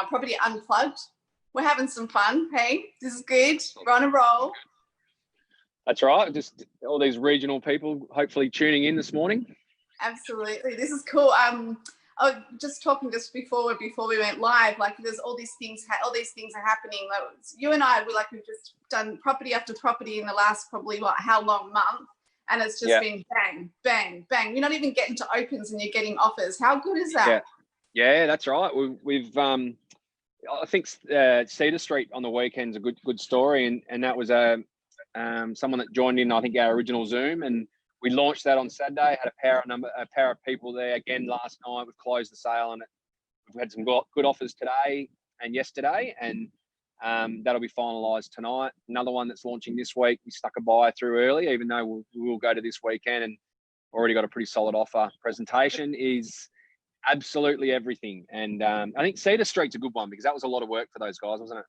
Property Unplugged. We're having some fun. Hey, this is good. We're on a roll. That's right. Just all these regional people hopefully tuning in this morning. Absolutely. This is cool. I was just talking just before we went live, like there's all these things are happening. Like, you and I, we've just done property after property in the last probably how long month, and it's just been bang, bang, bang. You're not even getting to opens and you're getting offers. How good is that? Yeah, that's right. We've I think Cedar Street on the weekend's a good story, and that was someone that joined in, I think, our original Zoom, and we launched that on Saturday. Had a pair of people there again last night. We've closed the sale on it. We've had some good offers today and yesterday, and that'll be finalised tonight. Another one that's launching this week. We stuck a buyer through early, even though we'll go to this weekend and already got a pretty solid offer. Presentation is absolutely everything, and I think Cedar Street's a good one because that was a lot of work for those guys, wasn't it?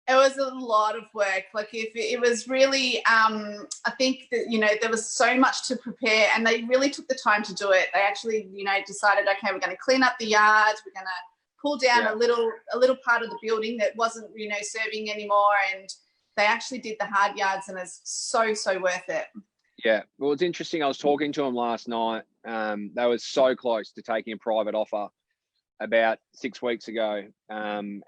It was a lot of work. Like it was really, I think that, there was so much to prepare, and they really took the time to do it. They actually, decided, okay, we're going to clean up the yards. We're going to pull down a little part of the building that wasn't, serving anymore. And they actually did the hard yards, and it's so worth it. Yeah. Well, it's interesting. I was talking to them last night. They were so close to taking a private offer about 6 weeks ago. And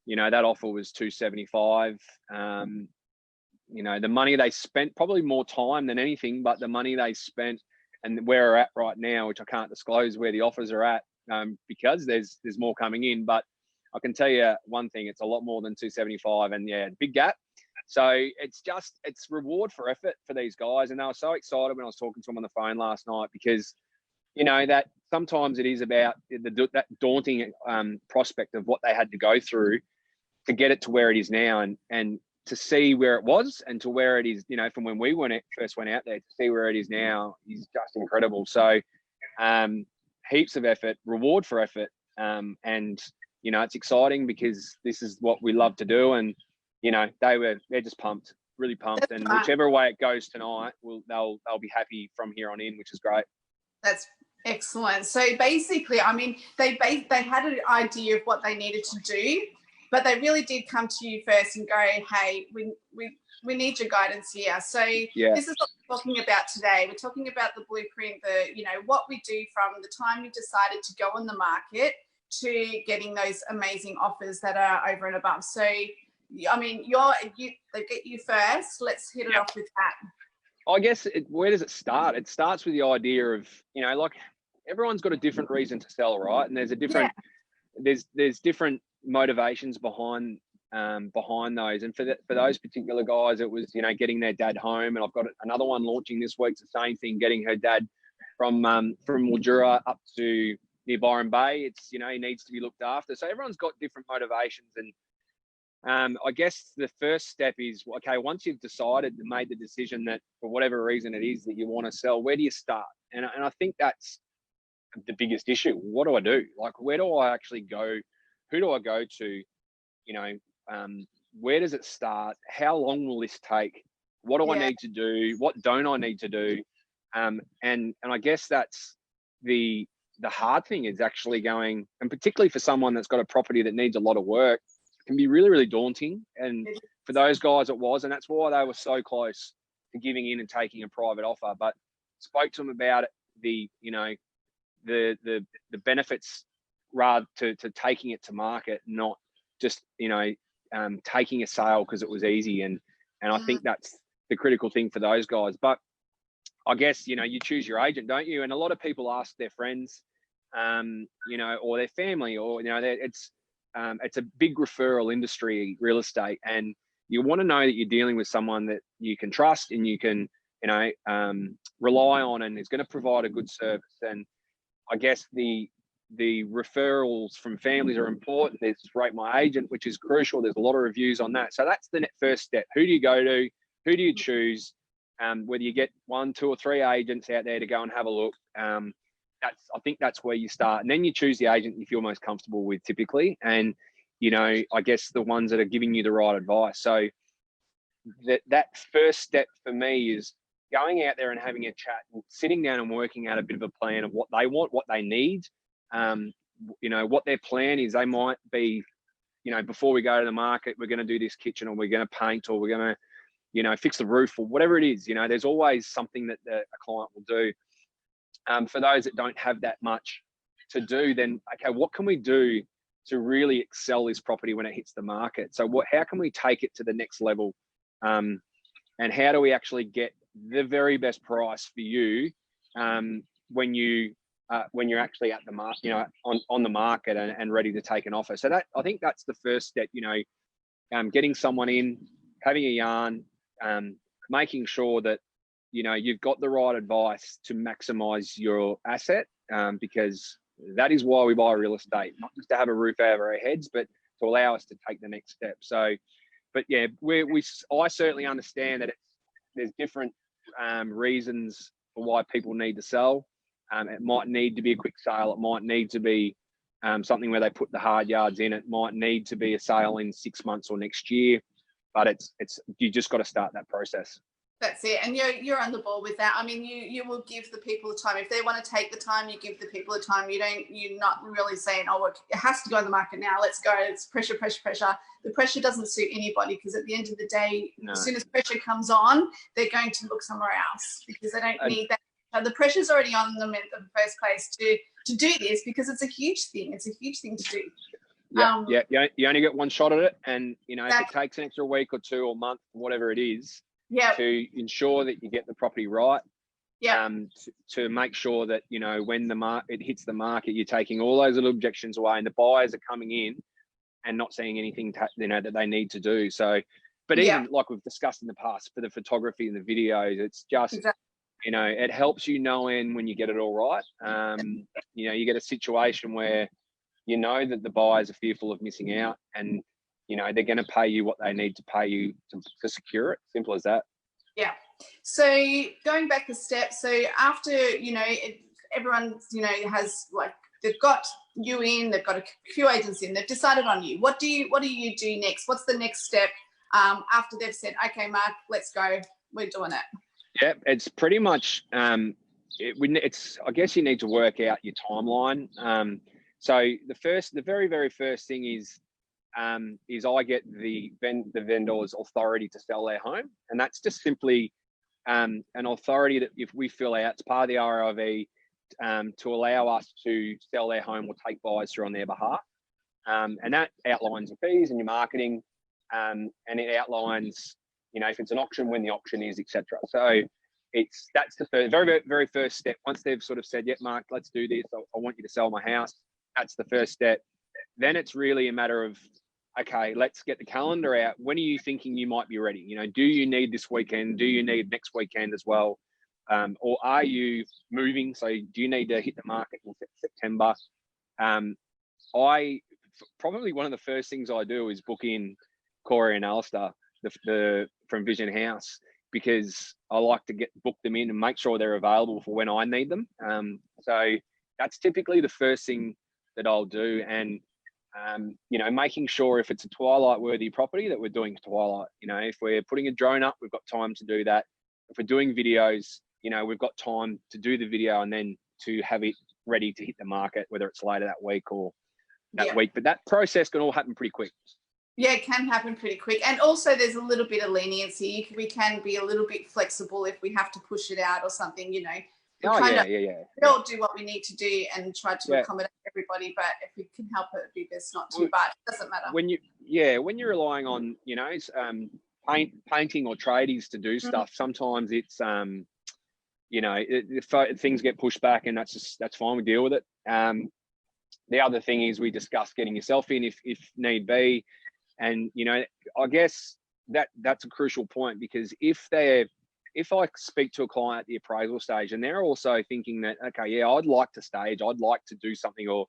that offer was 275. The money they spent, probably more time than anything, but the money they spent and where we're at right now, which I can't disclose where the offers are at, because there's more coming in. But I can tell you one thing, it's a lot more than 275, and big gap. So it's reward for effort for these guys. And they were so excited when I was talking to them on the phone last night, because that sometimes it is about that daunting prospect of what they had to go through to get it to where it is now, and to see where it was and to where it is, from when we first went out there, to see where it is now is just incredible. So heaps of effort, reward for effort. And it's exciting because this is what we love to do. And, they're just pumped, really pumped. And whichever way it goes tonight, they'll be happy from here on in, which is great. That's excellent. So basically, I mean, they had an idea of what they needed to do, but they really did come to you first and go, hey, we need your guidance here. So this is what we're talking about today. We're talking about the blueprint, what we do from the time you decided to go on the market to getting those amazing offers that are over and above. So, I mean, they get you first. Let's hit it off with that. I guess where does it start? It starts with the idea of, everyone's got a different reason to sell, right? And there's a different, there's different motivations behind those. And for those particular guys, it was, getting their dad home. And I've got another one launching this week. It's the same thing, getting her dad from Mildura up to near Byron Bay. It's, he needs to be looked after. So everyone's got different motivations. And I guess the first step is, okay, once you've decided and made the decision that for whatever reason it is that you want to sell, where do you start? And I think that's the biggest issue. What do I do? Like, where do I actually go? Who do I go to? Where does it start? How long will this take? What do I need to do? What don't I need to do? And I guess that's the hard thing, is actually going, and particularly for someone that's got a property that needs a lot of work, can be really, really daunting. And for those guys it was, and that's why they were so close to giving in and taking a private offer. But spoke to them about it, the benefits, rather to taking it to market, not just taking a sale because it was easy. And I think that's the critical thing for those guys. But I guess you choose your agent, don't you? And a lot of people ask their friends, or their family, or it's a big referral industry, real estate, and you want to know that you're dealing with someone that you can trust and you can rely on, and is going to provide a good service. And I guess the referrals from families are important. There's Rate My Agent, which is crucial. There's a lot of reviews on that. So that's the first step. Who do you go to? Who do you choose? Whether you get 1, 2, or 3 agents out there to go and have a look. I think that's where you start. And then you choose the agent you feel most comfortable with, typically. And, I guess the ones that are giving you the right advice. So that first step for me is going out there and having a chat and sitting down and working out a bit of a plan of what they want, what they need, you know, what their plan is. They might be, you know, before we go to the market, we're going to do this kitchen, or we're going to paint, or we're going to, you know, fix the roof, or whatever it is. You know, there's always something that a client will do. For those that don't have that much to do, then, okay, what can we do to really excel this property when it hits the market? So how can we take it to the next level? And how do we actually get the very best price for you when you're actually at the market, you know, on the market and ready to take an offer? So that, I think that's the first step, you know, getting someone in, having a yarn, making sure that, you know, you've got the right advice to maximize your asset, because that is why we buy real estate, not just to have a roof over our heads, but to allow us to take the next step. So, but yeah, I certainly understand that there's different reasons for why people need to sell. It might need to be a quick sale. It might need to be something where they put the hard yards in. It might need to be a sale in 6 months or next year, but it's you just got to start that process. That's it. And you're on the ball with that. I mean, you will give the people the time. If they want to take the time, you give the people the time. You're not really saying, oh, it has to go on the market now. Let's go. It's pressure, pressure, pressure. The pressure doesn't suit anybody, because at the end of the day, as soon as pressure comes on, they're going to look somewhere else, because they don't need that. The pressure's already on them in the first place to do this, because it's a huge thing. It's a huge thing to do. Yeah. You only get one shot at it, and you know, if it takes an extra week or two or month, whatever it is, to ensure that you get the property right. To make sure that, you know, when it hits the market, you're taking all those little objections away, and the buyers are coming in and not seeing anything, you know, that they need to do. So, but even like we've discussed in the past, for the photography and the videos, it's just, you know, it helps you know when you get it all right. You know, you get a situation where you know that the buyers are fearful of missing out, and you know, they're going to pay you what they need to pay you to secure it. Simple as that. Yeah. So going back a step, so after, you know, everyone, you know, has, like, they've got you in, they've got a Q agents in, they've decided on you. What do you do next? What's the next step after they've said, okay, Mark, let's go, we're doing it? Yeah, it's pretty much, it's, I guess you need to work out your timeline. So the very, very first thing is I get the vendor's authority to sell their home, and that's just simply an authority that, if we fill out, it's part of the ROV, to allow us to sell their home or take buyers through on their behalf, and that outlines your fees and your marketing, and it outlines, you know, if it's an auction, when the auction is, etc. So that's the very, very, very first step. Once they've sort of said, yeah, Mark, let's do this, I want you to sell my house, that's the first step. Then it's really a matter of, okay, let's get the calendar out. When are you thinking you might be ready? You know, do you need this weekend? Do you need next weekend as well? Or are you moving? So do you need to hit the market in September? Probably one of the first things I do is book in Corey and Alistair from Vision House, because I like to book them in and make sure they're available for when I need them. So that's typically the first thing that I'll do. And you know, making sure if it's a twilight worthy property that we're doing twilight. You know, if we're putting a drone up, we've got time to do that. If we're doing videos, you know, we've got time to do the video and then to have it ready to hit the market, whether it's later that week or that week. But that process can all happen pretty quick. Yeah, it can happen pretty quick. And also there's a little bit of leniency. We can be a little bit flexible if we have to push it out or something, you know. We all do what we need to do and try to accommodate everybody, but if we can help it, it'd be best not to, but it doesn't matter. When you're relying on, you know, painting or tradies to do stuff, sometimes it's you know, things get pushed back, and that's fine, we deal with it. The other thing is we discuss getting yourself in if need be. And, you know, I guess that's a crucial point, because if I speak to a client at the appraisal stage and they're also thinking that, okay, yeah, I'd like to stage, I'd like to do something, or,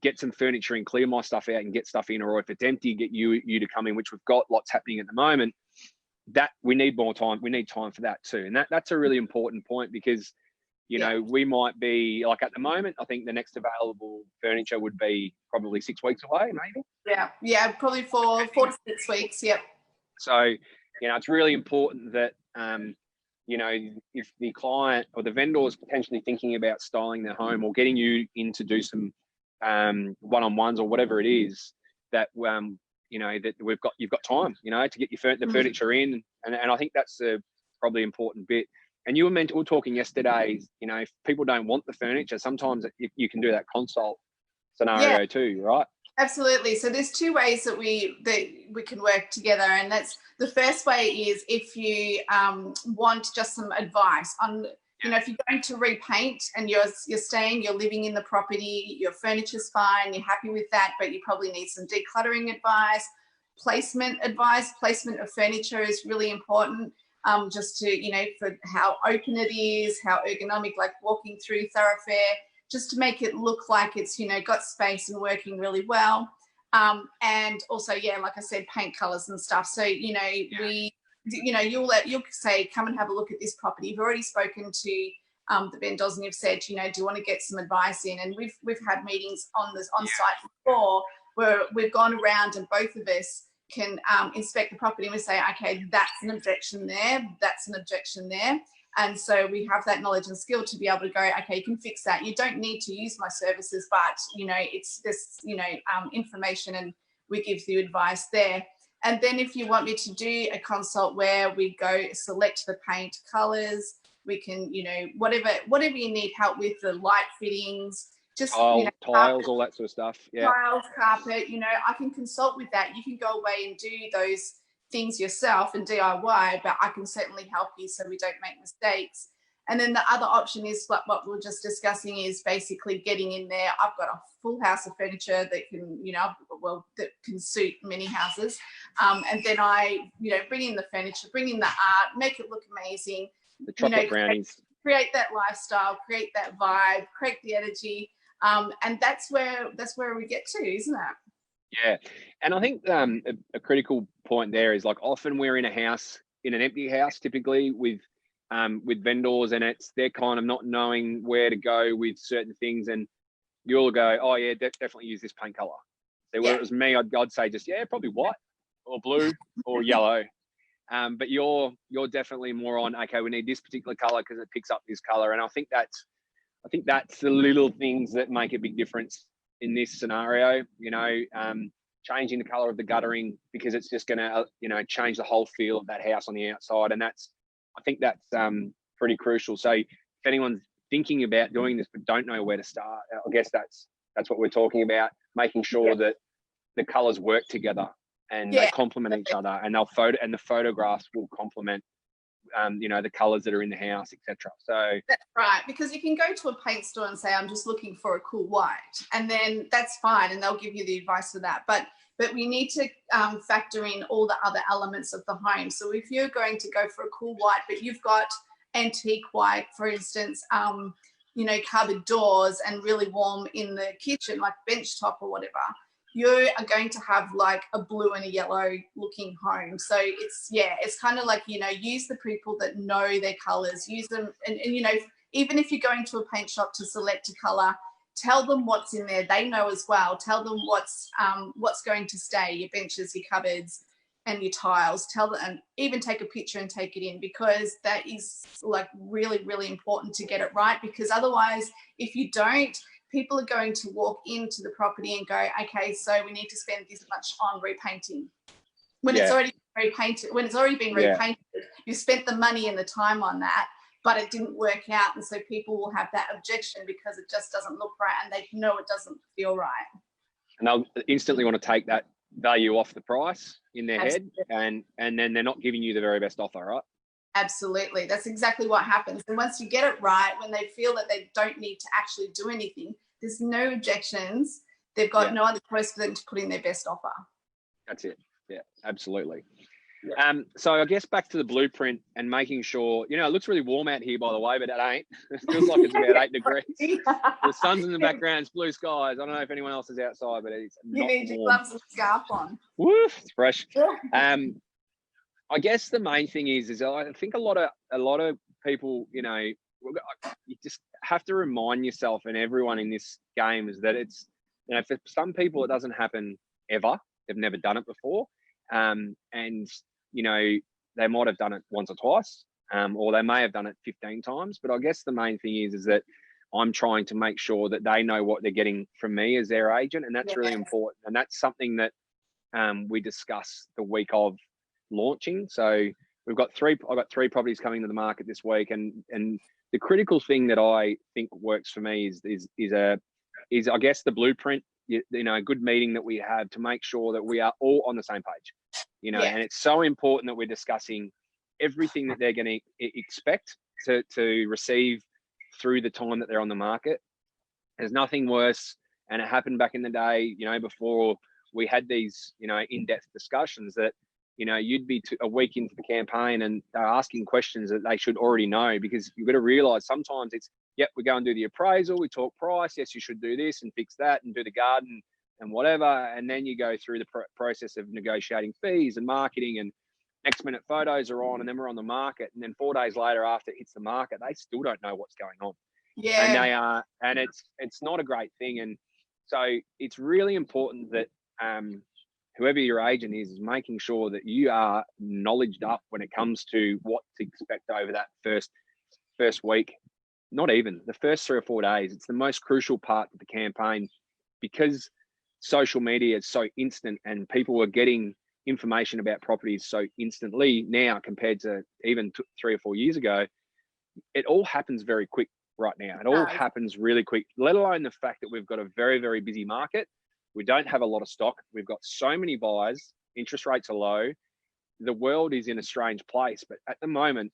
get some furniture and clear my stuff out and get stuff in, or if it's empty, get you to come in, which we've got lots happening at the moment, that we need more time. We need time for that too. And that's a really important point, because, you know, we might be like, at the moment, I think the next available furniture would be probably 6 weeks away, maybe. Yeah, probably 4 to 6 weeks. Yep. So, you know, it's really important that you know, if the client or the vendor is potentially thinking about styling their home or getting you in to do some one-on-ones or whatever it is, that you know, that you've got time, you know, to get the furniture in, and I think that's a probably important bit. And we were talking yesterday, you know, if people don't want the furniture, sometimes you can do that consult scenario too, right? Absolutely. So there's two ways that we can work together, and that's the first way is if you want just some advice on, you know, if you're going to repaint and you're living in the property, your furniture's fine, you're happy with that, but you probably need some decluttering advice, placement of furniture is really important. Just to, you know, for how open it is, how ergonomic, like walking through thoroughfare, just to make it look like it's, you know, got space and working really well. And also, yeah, like I said, paint colors and stuff. So, you know, you'll say, come and have a look at this property. You've already spoken to the vendors and you've said, you know, do you want to get some advice in? And we've had meetings on site before where we've gone around and both of us can inspect the property and we say, okay, that's an objection there, that's an objection there. And so we have that knowledge and skill to be able to go, okay, you can fix that. You don't need to use my services, but, you know, it's this, you know, information, and we give you advice there. And then if you want me to do a consult where we go select the paint colors, we can, you know, whatever you need help with, the light fittings, just tiles, carpet, all that sort of stuff. Yeah. Tiles, carpet, you know, I can consult with that. You can go away and do those things yourself and DIY, but I can certainly help you so we don't make mistakes. And then the other option is what we were just discussing, is basically getting in there. I've got a full house of furniture that can, you know, that can suit many houses. And then I, you know, bring in the furniture, bring in the art, make it look amazing. The chocolate brownies. Create that lifestyle, create that vibe, create the energy. And that's where we get to, isn't it? Yeah. And I think a critical point there is, like, often we're in an empty house, typically with vendors, and they're kind of not knowing where to go with certain things, and you'll go, oh yeah, definitely use this paint color. So where it was me, I'd say just, yeah, probably white or blue or yellow. But you're definitely more on, okay, we need this particular color because it picks up this color. And I think that's the little things that make a big difference in this scenario, you know, changing the color of the guttering, because it's just going to, you know, change the whole feel of that house on the outside. And I think that's pretty crucial. So if anyone's thinking about doing this but don't know where to start, I guess that's what we're talking about, making sure that the colors work together and they complement each other, and the photographs will complement you know, the colors that are in the house, etc. So that's right, because you can go to a paint store and say, I'm just looking for a cool white, and then that's fine, and they'll give you the advice for that. But we need to factor in all the other elements of the home. So if you're going to go for a cool white, but you've got antique white, for instance, you know, cupboard doors, and really warm in the kitchen, like bench top or whatever, you are going to have like a blue and a yellow looking home. So it's kind of like, you know, use the people that know their colors, use them. And you know, even if you're going to a paint shop to select a color, tell them what's in there. They know as well. Tell them what's going to stay, your benches, your cupboards and your tiles. Tell them, and even take a picture and take it in, because that is like really, really important to get it right. Because otherwise, if you don't, people are going to walk into the property and go, okay, so we need to spend this much on repainting. When it's already repainted, you've spent the money and the time on that, but it didn't work out. And so people will have that objection because it just doesn't look right, and they know it doesn't feel right. And they'll instantly want to take that value off the price in their head, and then they're not giving you the very best offer, right? Absolutely. That's exactly what happens. And once you get it right, when they feel that they don't need to actually do anything, there's no objections, they've got no other choice for them to put in their best offer. That's it. Yeah, absolutely. Yeah. So I guess back to the blueprint and making sure, you know, it looks really warm out here, by the way, but it ain't. It feels like it's about 8 degrees. The sun's in the background, it's blue skies. I don't know if anyone else is outside, but it's not need warm. Your gloves and scarf on. Woof, it's fresh. I guess the main thing is I think a lot of people, you know, you just have to remind yourself and everyone in this game is that it's, you know, for some people it doesn't happen ever. They've never done it before. And, you know, they might have done it once or twice, or they may have done it 15 times. But I guess the main thing is that I'm trying to make sure that they know what they're getting from me as their agent, and that's really important. And that's something that we discuss the week of launching. So I've got three properties coming to the market this week, and the critical thing that I think works for me is I guess the blueprint. A good meeting that we have to make sure that we are all on the same page. And it's so important that we're discussing everything that they're going to expect to receive through the time that they're on the market. There's nothing worse, and it happened back in the day, before we had these, in-depth discussions that, you'd be a week into the campaign and they're asking questions that they should already know, because you've got to realize sometimes it's, yep, we go and do the appraisal, we talk price, yes, you should do this and fix that and do the garden and whatever. And then you go through the process of negotiating fees and marketing, and next minute photos are on, and then we're on the market. And then 4 days later, after it hits the market, they still don't know what's going on. Yeah. And they are, and it's not a great thing. And so it's really important that whoever your agent is making sure that you are knowledged up when it comes to what to expect over that first week, not even the first 3 or 4 days. It's the most crucial part of the campaign, because social media is so instant and people are getting information about properties so instantly now compared to even 3 or 4 years ago. It all happens very quick right now. It all happens really quick, let alone the fact that we've got a very, very busy market. We don't have a lot of stock. We've got so many buyers. Interest rates are low. The world is in a strange place, but at the moment,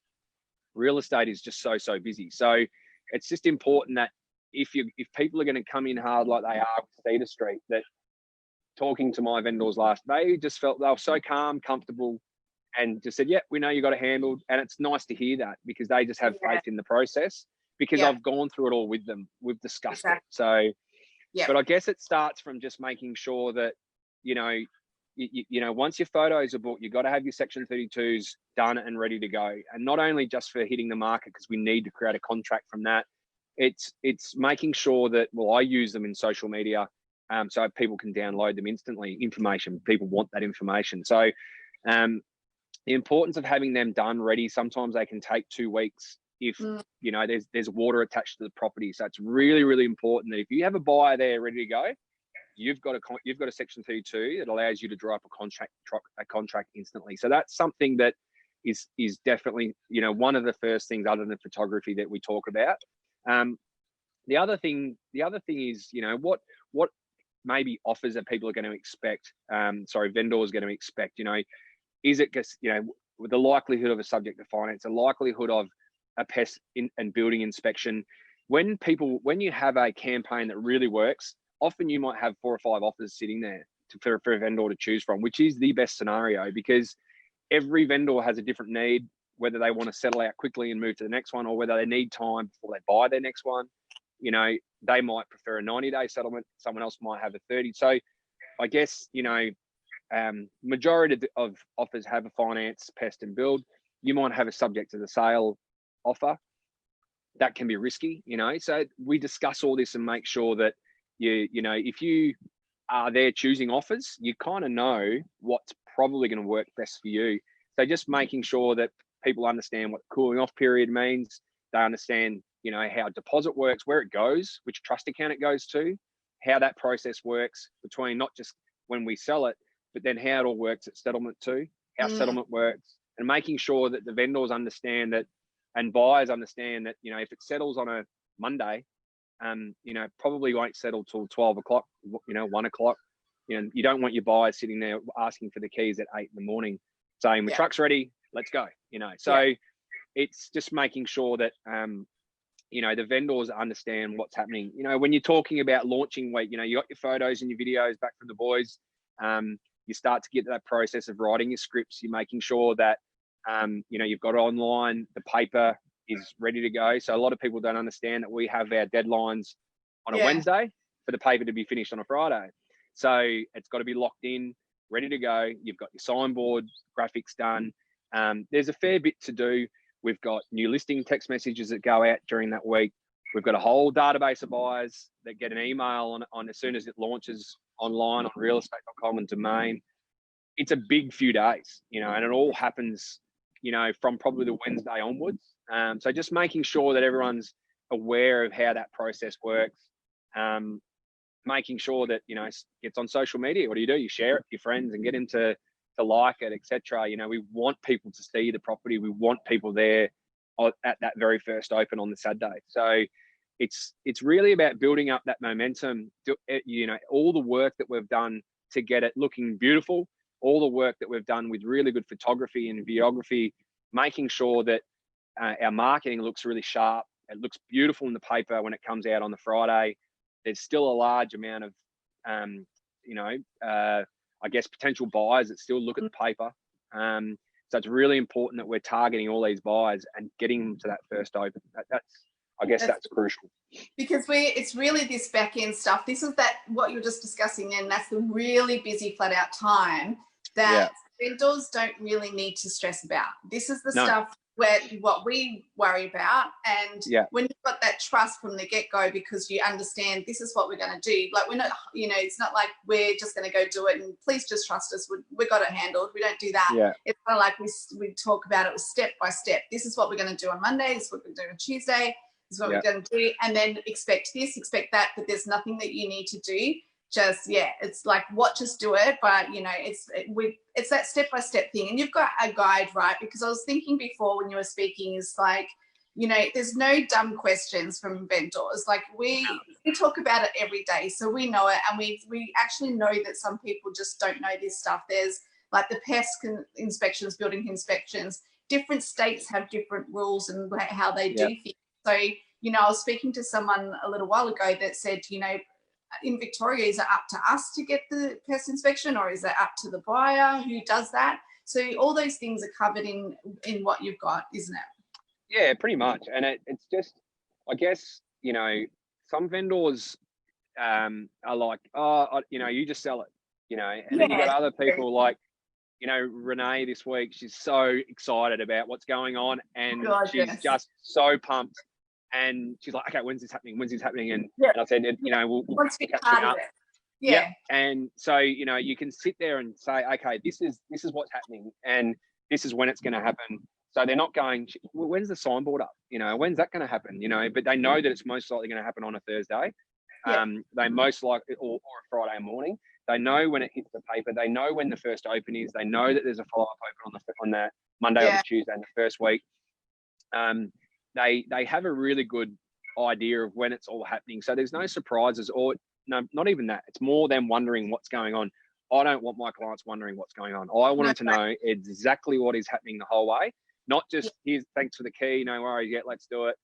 real estate is just so busy. So it's just important that if people are going to come in hard like they are with Cedar Street, that talking to my vendors they just felt they were so calm, comfortable, and just said, yeah, we know you got it handled. And it's nice to hear that, because they just have faith in the process, because I've gone through it all with them. We've discussed it. So, but I guess it starts from just making sure that, once your photos are booked, you've got to have your Section 32s done and ready to go. And not only just for hitting the market, because we need to create a contract from that. It's making sure that, I use them in social media, so people can download them instantly. Information, people want that information. So the importance of having them done ready, sometimes they can take 2 weeks if there's water attached to the property. So it's really, really important that if you have a buyer there ready to go, you've got a Section 32 that allows you to draw up a contract instantly. So that's something that is definitely one of the first things, other than photography, that we talk about. The other thing is, what maybe offers that people are going to expect, vendors going to expect, is it just, with the likelihood of a subject to finance, the likelihood of a pest and building inspection. When you have a campaign that really works, often you might have 4 or 5 offers sitting there for a vendor to choose from, which is the best scenario, because every vendor has a different need, whether they want to settle out quickly and move to the next one, or whether they need time before they buy their next one. They might prefer a 90-day settlement. Someone else might have a 30. So I guess, majority of offers have a finance, pest and build. You might have a subject to the sale offer. That can be risky, so we discuss all this and make sure that if you are there choosing offers, you kind of know what's probably going to work best for you. So just making sure that people understand what the cooling off period means. They understand, how deposit works, where it goes, which trust account it goes to, how that process works between not just when we sell it, but then how it all works at settlement too, how settlement works, and making sure that the vendors understand that, and buyers understand that, if it settles on a Monday, probably won't settle till 12 o'clock, 1 o'clock. You don't want your buyers sitting there asking for the keys at 8 in the morning saying, the truck's ready, let's go, So it's just making sure that, the vendors understand what's happening. When you're talking about launching week, you got your photos and your videos back from the boys. You start to get to that process of writing your scripts. You're making sure that, you've got it online, the paper is ready to go. So a lot of people don't understand that we have our deadlines on a Wednesday for the paper to be finished on a Friday. So it's got to be locked in, ready to go. You've got your signboard, graphics done. There's a fair bit to do. We've got new listing text messages that go out during that week. We've got a whole database of buyers that get an email on as soon as it launches online on realestate.com and Domain. It's a big few days, and it all happens you know, from probably the Wednesday onwards. So just making sure that everyone's aware of how that process works. Making sure that, you know, it's on social media. What do? You share it with your friends and get them to like it, etc. You know, we want people to see the property. We want people there at that very first open on the Saturday. So it's really about building up that momentum. You know, all the work that we've done to get it looking beautiful, all the work that we've done with really good photography and videography, making sure that our marketing looks really sharp. It looks beautiful in the paper when it comes out on the Friday. There's still a large amount of, you know, I guess potential buyers that still look at the paper. So it's really important that we're targeting all these buyers and getting them to that first open. That's crucial. Because it's really this back end stuff. This is what you're just discussing, and that's the really busy, flat out time that vendors don't really need to stress about. This is the stuff what we worry about. And when you've got that trust from the get-go, because you understand this is what we're going to do. Like, we're not, you know, it's not like we're just going to go do it and please just trust us. We got it handled. We don't do that. Yeah. It's kind of like we talk about it step by step. This is what we're going to do on Monday. This is what we're going to do on Tuesday. This is what we're going to do. And then expect this, expect that, but there's nothing that you need to do. Just, it's like, just do it. But, you know, it's that step-by-step thing. And you've got a guide, right? Because I was thinking before when you were speaking, is like, you know, there's no dumb questions from vendors. Like, we talk about it every day, so we know it. And we actually know that some people just don't know this stuff. There's like the pest inspections, building inspections. Different states have different rules and how they do things. So, you know, I was speaking to someone a little while ago that said, you know, in Victoria, is it up to us to get the pest inspection, or is it up to the buyer who does that? So all those things are covered in what you've got, isn't it? Yeah, pretty much. And it's just, I guess, you know, some vendors are like, you know, you just sell it, you know, and then you got other people like, you know, Renee this week, she's so excited about what's going on, and she's just so pumped. And she's like, okay, when's this happening? When's this happening? And I said, you know, we'll catch up. Yeah. And so, you know, you can sit there and say, okay, this is what's happening, and this is when it's going to happen. So they're not going, when's the signboard up? You know, when's that going to happen? You know, but they know that it's most likely going to happen on a Thursday. They most likely, or a Friday morning. They know when it hits the paper. They know when the first open is. They know that there's a follow-up open on the Monday or the Tuesday in the first week. They have a really good idea of when it's all happening. So there's no surprises, or no, not even that. It's more them wondering what's going on. I don't want my clients wondering what's going on. I want them to know exactly what is happening the whole way. Not just, here's, thanks for the key, no worries, let's do it.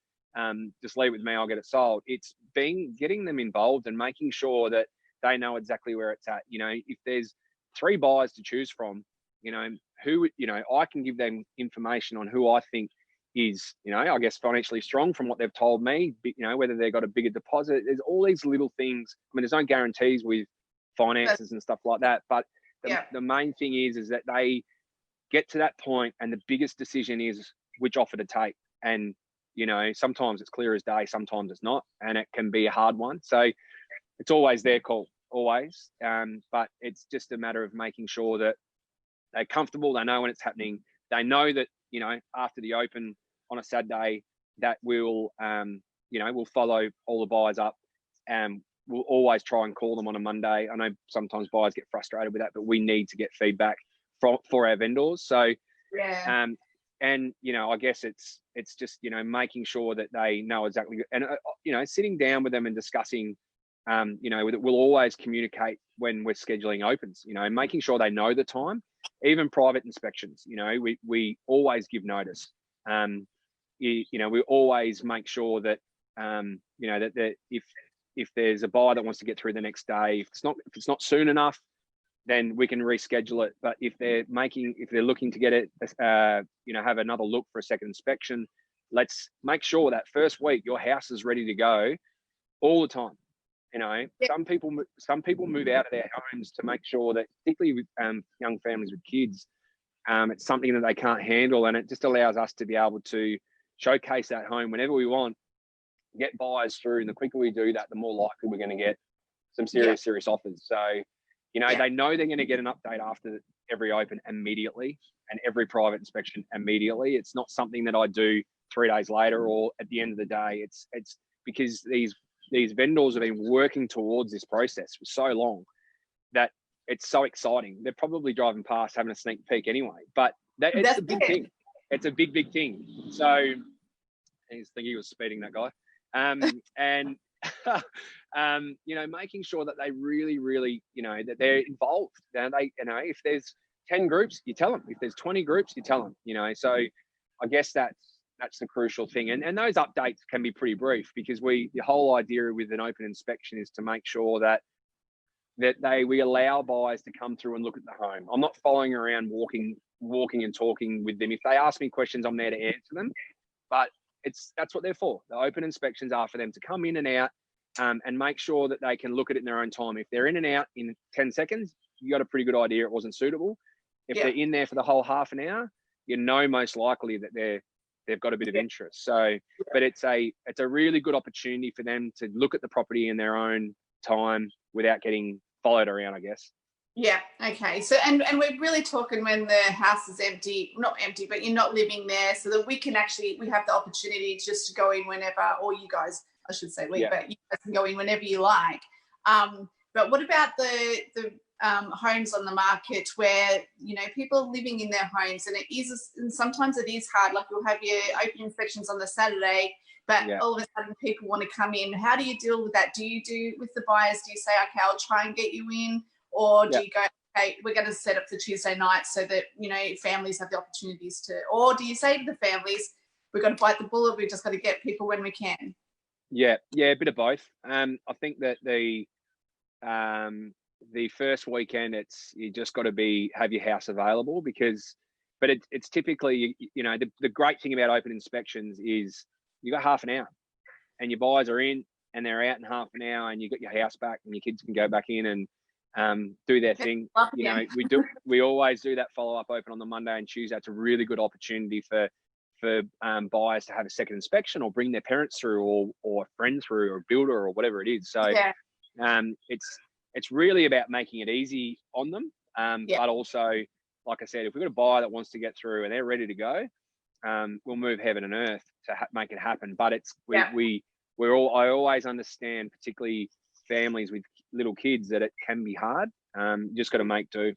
Just leave it with me, I'll get it sold. It's getting them involved and making sure that they know exactly where it's at. You know, if there's 3 buyers to choose from, you know, I can give them information on who I think is, you know, I guess financially strong from what they've told me, you know, whether they've got a bigger deposit. There's all these little things. I mean, there's no guarantees with finances and stuff like that, but the main thing is that they get to that point, and the biggest decision is which offer to take. And, you know, sometimes it's clear as day, sometimes it's not, and it can be a hard one. So it's always their call, always. But it's just a matter of making sure that they're comfortable, they know when it's happening, they know that, you know, after the open on a Saturday, that we'll, you know, we'll follow all the buyers up, and we'll always try and call them on a Monday. I know sometimes buyers get frustrated with that, but we need to get feedback for our vendors. So, and, you know, I guess it's just, you know, making sure that they know exactly, and, you know, sitting down with them and discussing, you know, we'll always communicate when we're scheduling opens, you know, and making sure they know the time. Even private inspections, you know, we always give notice. You know, we always make sure that, you know, that if there's a buyer that wants to get through the next day, if it's not soon enough, then we can reschedule it. But if they're looking to get it, you know, have another look for a second inspection, let's make sure that first week your house is ready to go all the time. You know, some people move out of their homes to make sure that, particularly with young families with kids, it's something that they can't handle, and it just allows us to be able to showcase that home whenever we want, get buyers through, and the quicker we do that, the more likely we're going to get some serious offers. So, you know, they know they're going to get an update after every open immediately and every private inspection immediately. It's not something that I do 3 days later or at the end of the day. It's because these vendors have been working towards this process for so long that it's so exciting. They're probably driving past having a sneak peek anyway, but it's a big thing. It's a big thing. So I think he was speeding, that guy. And making sure that they really, that they're involved. If there's 10 groups, you tell them. If there's 20 groups, you tell them. So I guess that's the crucial thing. And those updates can be pretty brief, because the whole idea with an open inspection is to make sure that we allow buyers to come through and look at the home. I'm not following around walking and talking with them. If they ask me questions, I'm there to answer them. But that's what they're for. The open inspections are for them to come in and out and make sure that they can look at it in their own time. If they're in and out in 10 seconds, you got a pretty good idea it wasn't suitable. If they're in there for the whole half an hour, most likely that they've got a bit of interest. So, but it's a really good opportunity for them to look at the property in their own time without getting followed around, I guess. Yeah. Okay. So, and we're really talking when the house is not empty, but you're not living there, so that we have the opportunity just to go in whenever, or you guys, I should say but you guys can go in whenever you like. But what about the homes on the market where, people are living in their homes, and sometimes it is hard. Like, you'll have your open inspections on the Saturday, but all of a sudden people want to come in. How do you deal with that? Do you do with the buyers? Do you say, okay, I'll try and get you in? Or do you go, okay, we're going to set up for Tuesday night so that, families have the opportunities to, or do you say to the families, we've got to bite the bullet, we've just got to get people when we can? Yeah, a bit of both. I think that the first weekend, you just got to have your house available, but it's typically, the great thing about open inspections is you got half an hour and your buyers are in and they're out in half an hour, and you got your house back and your kids can go back in and do their thing. We always do that follow-up open on the Monday and Tuesday. It's a really good opportunity for buyers to have a second inspection, or bring their parents through, or a friend through, or a builder, or whatever it is. So it's really about making it easy on them. But also, like I said, if we've got a buyer that wants to get through and they're ready to go, we'll move heaven and earth to make it happen. But I always understand, particularly families with little kids, that it can be hard. You just got to make do.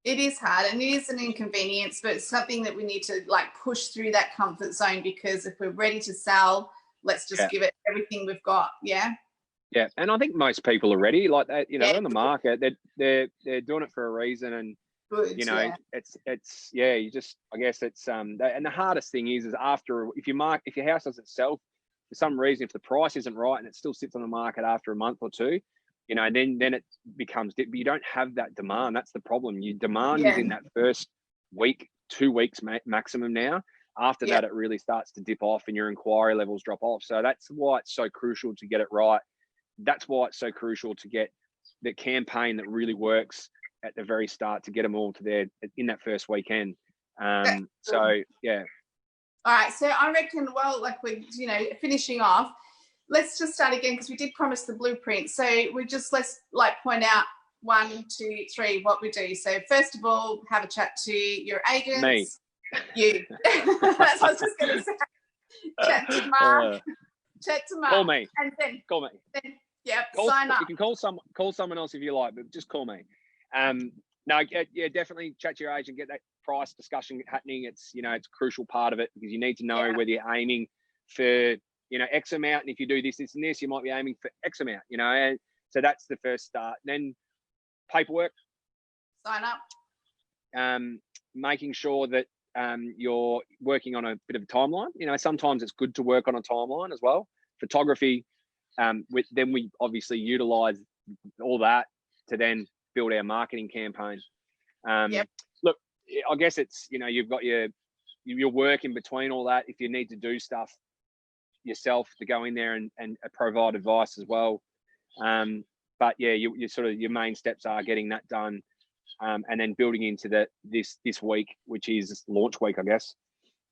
It is hard, and it is an inconvenience, but it's something that we need to push through that comfort zone, because if we're ready to sell, let's just give it everything we've got. Yeah, and I think most people are ready. Like that, in the market, they're doing it for a reason, and it's you just, I guess it's and the hardest thing is after, if your house doesn't sell for some reason, if the price isn't right and it still sits on the market after a month or two, then it becomes, but you don't have that demand. That's the problem. Your demand is in that first week, 2 weeks maximum now. After that, it really starts to dip off and your inquiry levels drop off. So that's why it's so crucial to get it right. That's why it's so crucial to get the campaign that really works at the very start, to get them all in that first weekend. So, yeah. All right. So I reckon, we're, finishing off, let's just start again, because we did promise the blueprint. So let's point out 1, 2, 3 what we do. So first of all, have a chat to your agents. Me. You. That's what I was just going to say. Chat to Mark. Call me. And then call me. Then, sign up. You can call someone else if you like, but just call me. No, definitely chat to your agent, get that price discussion happening. It's it's a crucial part of it, because you need to know whether you're aiming for X amount, and if you do this, this, and this, you might be aiming for X amount. And so that's the first start. Then paperwork, sign up, making sure that you're working on a bit of a timeline. Sometimes it's good to work on a timeline as well. Photography, then we obviously utilize all that to then build our marketing campaign. Look, I guess it's, you've got your work in between all that. If you need to do stuff yourself, to go in there and provide advice as well. But you sort of, your main steps are getting that done, and then building into this week, which is launch week, I guess.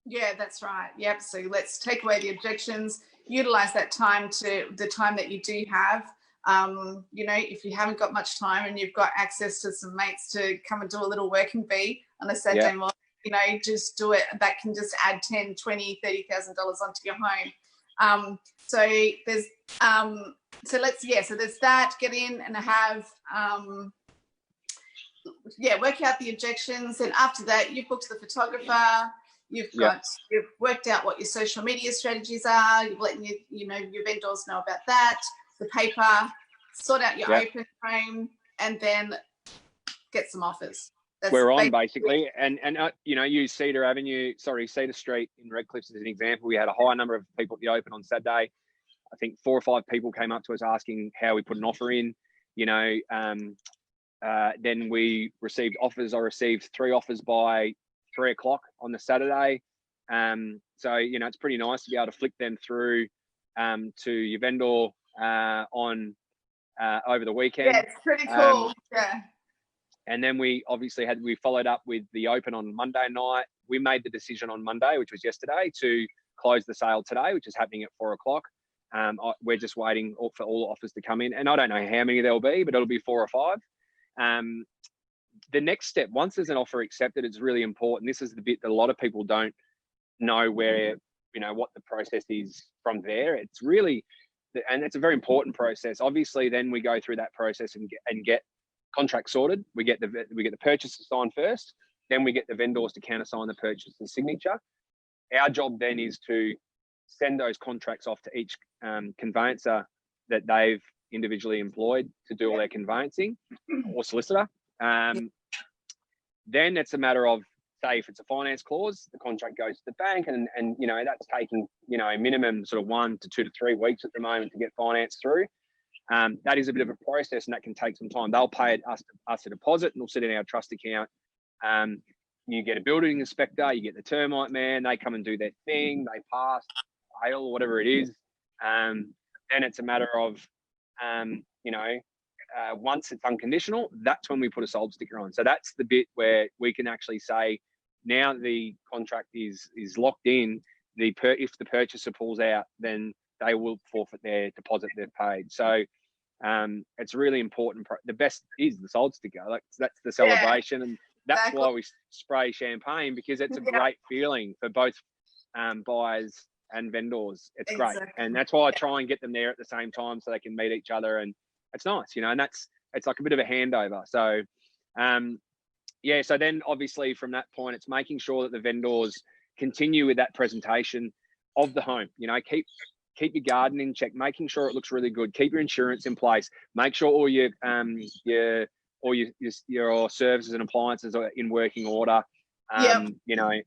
Yeah, that's right. Yep. So let's take away the objections, utilize that time, to the time that you do have, You know, if you haven't got much time and you've got access to some mates to come and do a little working bee on a Saturday morning, you know, just do it. That can just add 10, 20, $30,000 onto your home. So there's, so there's that, get in and have, work out the objections. And after that, you've booked the photographer, you've worked out what your social media strategies are, you've let your vendors know about that, the paper, sort out your open frame, and then get some offers. That's we're on basically, and use Cedar Street in Redcliffe as an example. We had a high number of people at the open on Saturday. I think 4 or 5 people came up to us asking how we put an offer in. Then we received offers. I received 3 offers by 3 o'clock on the Saturday. So it's pretty nice to be able to flick them through to your vendor on over the weekend. Yeah, it's pretty cool. And then we obviously we followed up with the open on Monday night. We made the decision on Monday, which was yesterday, to close the sale today, which is happening at 4 o'clock. We're just waiting for all offers to come in, and I don't know how many there'll be, but it'll be 4 or 5. The next step, once there's an offer accepted, it's really important. This is the bit that a lot of people don't know what the process is from there. It's really, and it's a very important process. Obviously, then we go through that process and get contracts sorted. We get the purchaser signed first, then we get the vendors to countersign the purchase and signature. Our job then is to send those contracts off to each conveyancer that they've individually employed to do all their conveyancing, or solicitor. Then it's a matter of, say, if it's a finance clause, the contract goes to the bank, and that's taking minimum sort of 1 to 2 to 3 weeks at the moment to get finance through. That is a bit of a process, and that can take some time. They'll pay us a deposit, and we'll sit in our trust account. You get a building inspector, you get the termite man, they come and do their thing, they pass, hail, whatever it is. Then it's a matter of, once it's unconditional, that's when we put a sold sticker on. So that's the bit where we can actually say, now the contract is locked in. If the purchaser pulls out, then they will forfeit their deposit they've paid. So it's really important. The best is the sold sticker. That's the celebration, and that's why we spray champagne, because it's a great feeling for both buyers and vendors. It's great, and that's why I try and get them there at the same time so they can meet each other, and it's nice, and it's like a bit of a handover. So so then obviously from that point, it's making sure that the vendors continue with that presentation of the home. Keep your garden in check, making sure it looks really good. Keep your insurance in place. Make sure all your services and appliances are in working order. And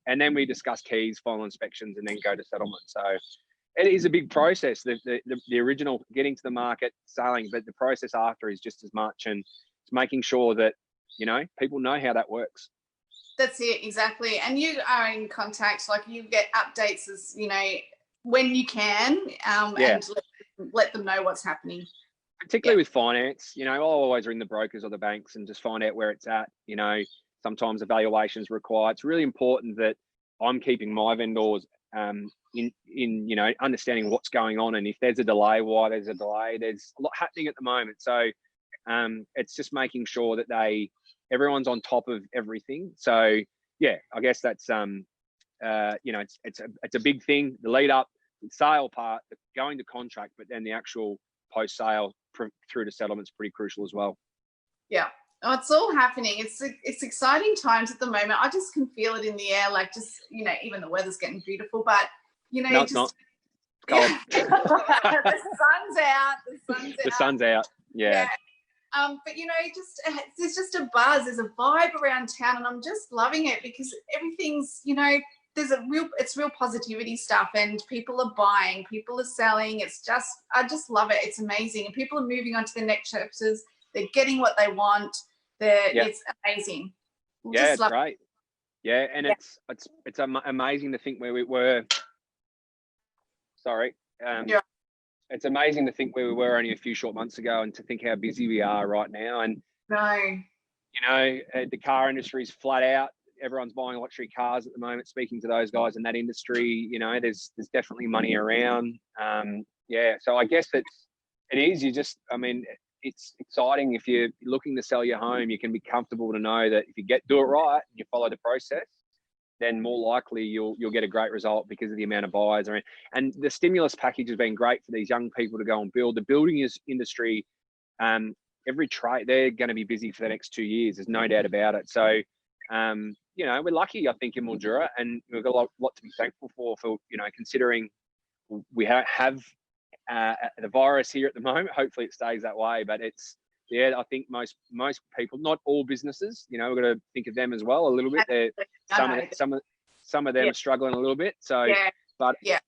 then we discuss keys, final inspections, and then go to settlement. So it is a big process. The original getting to the market, selling, but the process after is just as much, and it's making sure that people know how that works. That's it, exactly. And you are in contact, like you get updates as when you can, and let them know what's happening. Particularly with finance, I'll always ring the brokers or the banks and just find out where it's at. Sometimes evaluations required. It's really important that I'm keeping my vendors in understanding what's going on, and if there's a delay, why there's a delay. There's a lot happening at the moment, so it's just making sure that everyone's on top of everything. So I guess that's it's a big thing. The lead up, the sale part, the going to contract, but then the actual post sale through to settlement is pretty crucial as well. Yeah. Oh, it's all happening. It's exciting times at the moment. I just can feel it in the air. Like even the weather's getting beautiful, but no, it's not. It's cold. The sun's out. The sun's out. Yeah. But there's just a buzz. There's a vibe around town, and I'm just loving it because everything's it's real positivity stuff, and people are buying, people are selling. I just love it. It's amazing, and people are moving on to the next chapters. They're getting what they want. It's amazing. It's great. Yeah, and it's amazing to think where we were. Sorry. It's amazing to think where we were only a few short months ago, and to think how busy we are right now. And the car industry is flat out. Everyone's buying electric cars at the moment. Speaking to those guys in that industry, there's definitely money around. So I guess It is. I mean, it's exciting if you're looking to sell your home. You can be comfortable to know that if you do it right and you follow the process, then more likely you'll get a great result because of the amount of buyers. And the stimulus package has been great for these young people to go and build. The building industry, every trade, they're going to be busy for the next 2 years. There's no doubt about it. So, we're lucky, I think, in Mildura, and we've got a lot to be thankful for, considering we have the virus here at the moment. Hopefully it stays that way, but I think most people, not all businesses, we've got to think of them as well a little bit. Some of them are struggling a little bit. So, but I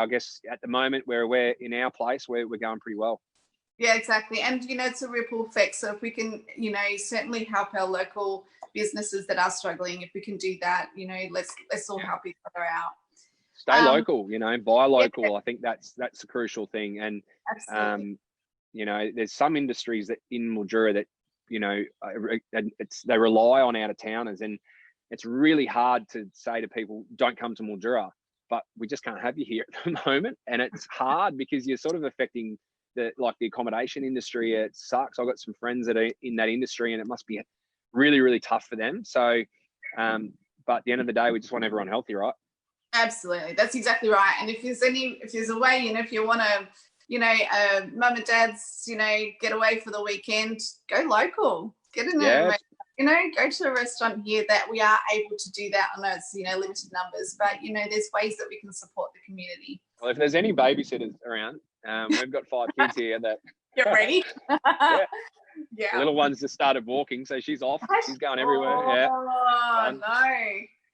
guess at the moment we're in our place, we're going pretty well. Yeah, exactly. And, it's a ripple effect. So if we can, certainly help our local businesses that are struggling, if we can do that, let's all help each other out. Stay local, buy local. Yeah. I think that's the crucial thing. And, absolutely. There's some industries that in Mildura that, they rely on out of towners, and it's really hard to say to people, don't come to Mildura, but we just can't have you here at the moment. And it's hard because you're sort of affecting the accommodation industry. It sucks. I've got some friends that are in that industry, and it must be really, really tough for them. So, but at the end of the day, we just want everyone healthy, right? Absolutely. That's exactly right. And if there's a way, if you want to, mum and dad's, get away for the weekend, go local, get in there, go to a restaurant here. That we are able to do that. I know it's, limited numbers, but, there's ways that we can support the community. Well, if there's any babysitters around, we've got 5 kids here that get ready. Yeah. The little one's just started walking, so she's off. She's going everywhere. Oh,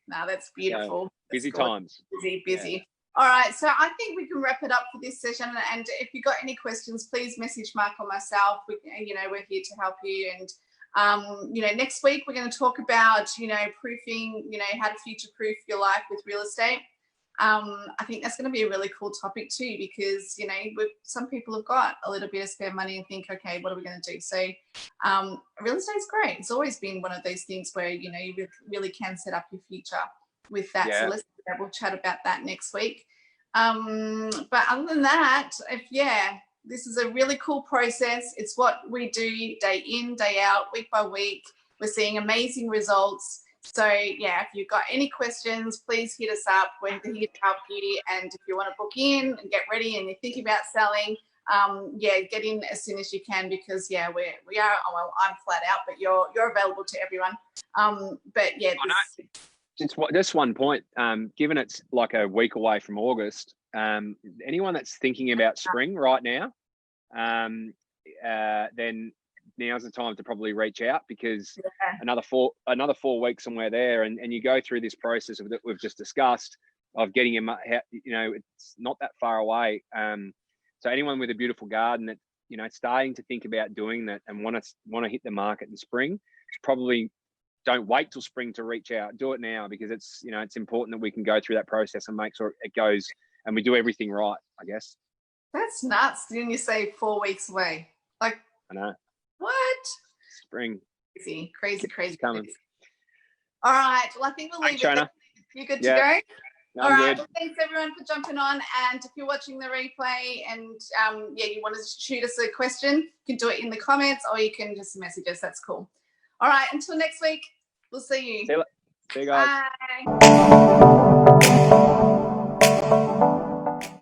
no, that's beautiful. Busy times. Busy. Yeah. All right, so I think we can wrap it up for this session. And if you've got any questions, please message Mark or myself. We're here to help you. And next week we're going to talk about proofing. How to future-proof your life with real estate. I think that's going to be a really cool topic too, because some people have got a little bit of spare money and think, okay, what are we going to do? So real estate's great. It's always been one of those things where you really can set up your future with that. Yeah. So we'll chat about that next week. But other than that, this is a really cool process. It's what we do day in, day out, week by week. We're seeing amazing results. So, if you've got any questions, please hit us up. We're here to help you. And if you want to book in and get ready and you're thinking about selling, get in as soon as you can, because, we are, well, I'm flat out, but you're available to everyone. Just one point, given it's like a week away from August, anyone that's thinking about spring right now, then now's the time to probably reach out, because another 4 weeks and we're there, and you go through this process that we've just discussed of getting it's not that far away. So anyone with a beautiful garden that starting to think about doing that and want to hit the market in spring, it's probably, don't wait till spring to reach out. Do it now, because it's important that we can go through that process and make sure it goes and we do everything right, I guess. That's nuts. Didn't you say 4 weeks away? I know. What? Spring. Crazy. Coming. All right. Well, I think we'll leave it there. You good to go? No, all right. Good. Well, thanks everyone for jumping on. And if you're watching the replay and you want to shoot us a question, you can do it in the comments, or you can just message us. That's cool. All right. Until next week, we'll see you. See you guys. Bye.